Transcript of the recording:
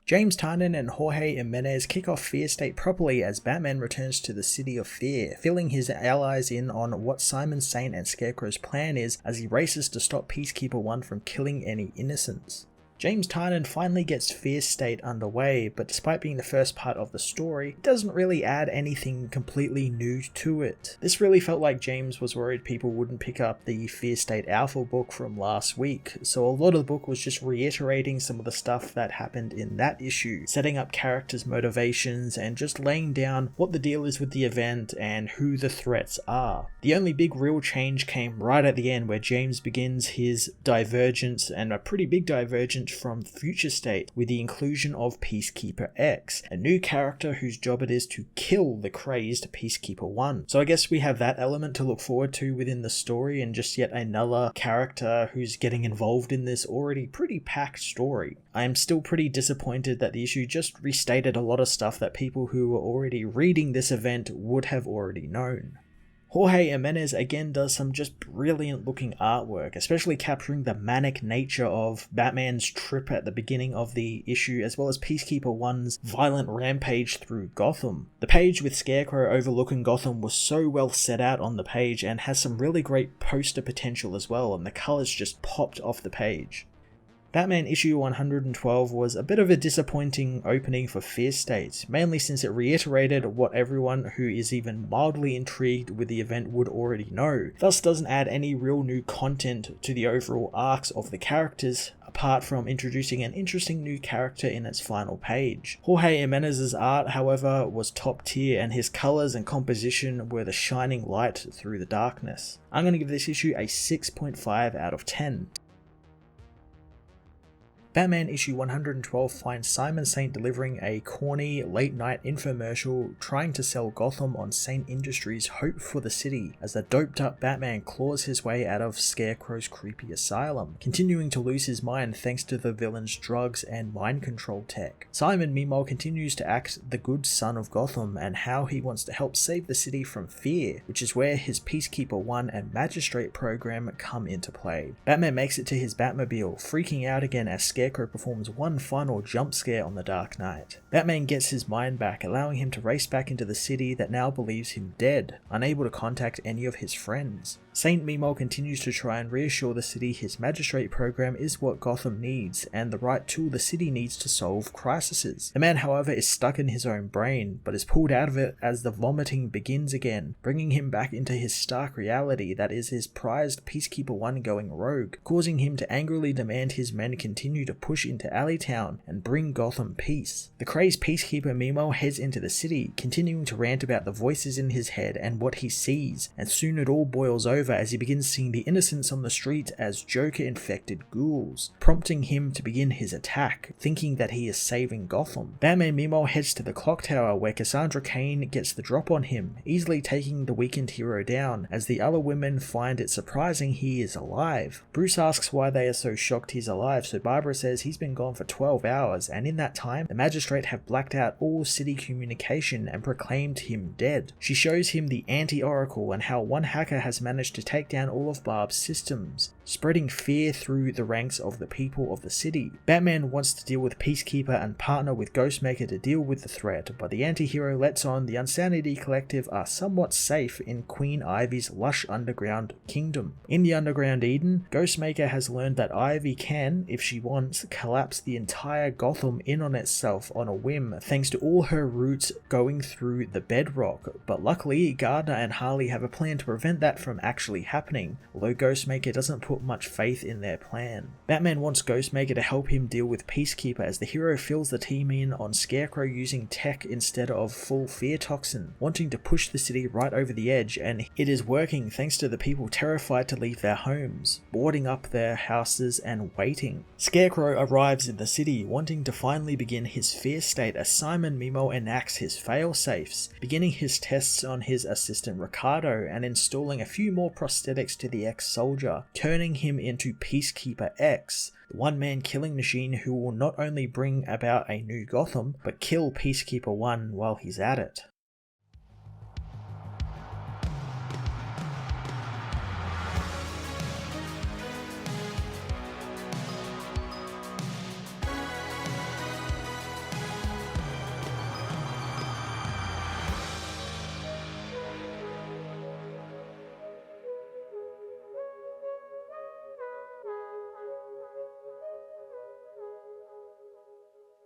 James Tynion and Jorge Jimenez kick off Fear State properly as Batman returns to the City of Fear, filling his allies in on what Simon Saint and Scarecrow's plan is as he races to stop Peacekeeper 1 from killing any innocents. James Tynion finally gets Fear State underway, but despite being the first part of the story, it doesn't really add anything completely new to it. This really felt like James was worried people wouldn't pick up the Fear State Alpha book from last week, so a lot of the book was just reiterating some of the stuff that happened in that issue, setting up characters' motivations and just laying down what the deal is with the event and who the threats are. The only big real change came right at the end where James begins his divergence, and a pretty big divergence from Future State, with the inclusion of Peacekeeper X, a new character whose job it is to kill the crazed Peacekeeper 1. So I guess we have that element to look forward to within the story, and just yet another character who's getting involved in this already pretty packed story. I am still pretty disappointed that the issue just restated a lot of stuff that people who were already reading this event would have already known. Jorge Jimenez again does some just brilliant looking artwork, especially capturing the manic nature of Batman's trip at the beginning of the issue, as well as Peacekeeper 1's violent rampage through Gotham. The page with Scarecrow overlooking Gotham was so well set out on the page and has some really great poster potential as well, and the colours just popped off the page. Batman issue 112 was a bit of a disappointing opening for Fear State, mainly since it reiterated what everyone who is even mildly intrigued with the event would already know, thus doesn't add any real new content to the overall arcs of the characters, apart from introducing an interesting new character in its final page. Jorge Jimenez's art, however, was top tier, and his colours and composition were the shining light through the darkness. I'm going to give this issue a 6.5 out of 10. Batman issue 112 finds Simon Saint delivering a corny, late-night infomercial trying to sell Gotham on Saint Industries' hope for the city as the doped-up Batman claws his way out of Scarecrow's creepy asylum, continuing to lose his mind thanks to the villain's drugs and mind control tech. Simon meanwhile continues to act the good son of Gotham and how he wants to help save the city from fear, which is where his Peacekeeper 1 and Magistrate program come into play. Batman makes it to his Batmobile, freaking out again as Scarecrow performs one final jump scare on the Dark Knight. Batman gets his mind back, allowing him to race back into the city that now believes him dead, unable to contact any of his friends. Saint meanwhile continues to try and reassure the city his Magistrate program is what Gotham needs and the right tool the city needs to solve crises. The man, however, is stuck in his own brain, but is pulled out of it as the vomiting begins again, bringing him back into his stark reality that is his prized Peacekeeper 1 going rogue, causing him to angrily demand his men continue to push into Alleytown and bring Gotham peace. The crazed Peacekeeper meanwhile heads into the city, continuing to rant about the voices in his head and what he sees, and soon it all boils over as he begins seeing the innocents on the street as Joker-infected ghouls, prompting him to begin his attack, thinking that he is saving Gotham. Batman meanwhile heads to the clock tower where Cassandra Cain gets the drop on him, easily taking the weakened hero down, as the other women find it surprising he is alive. Bruce asks why they are so shocked he's alive, so Barbara says he's been gone for 12 hours, and in that time, the Magistrate have blacked out all city communication and proclaimed him dead. She shows him the anti-Oracle and how one hacker has managed to take down all of Barb's systems, spreading fear through the ranks of the people of the city. Batman wants to deal with Peacekeeper and partner with Ghostmaker to deal with the threat, but the anti-hero lets on the Insanity Collective are somewhat safe in Queen Ivy's lush underground kingdom. In the Underground Eden, Ghostmaker has learned that Ivy can, if she wants, collapse the entire Gotham in on itself on a whim, thanks to all her roots going through the bedrock, but luckily Gardner and Harley have a plan to prevent that from actually happening, although Ghostmaker doesn't put much faith in their plan. Batman wants Ghostmaker to help him deal with Peacekeeper as the hero fills the team in on Scarecrow using tech instead of full fear toxin, wanting to push the city right over the edge, and it is working thanks to the people terrified to leave their homes, boarding up their houses and waiting. Scarecrow arrives in the city, wanting to finally begin his fear state as Simon meanwhile enacts his fail-safes, beginning his tests on his assistant Ricardo and installing a few more prosthetics to the ex-soldier, turning him into Peacekeeper X, the one-man killing machine who will not only bring about a new Gotham, but kill Peacekeeper 1 while he's at it.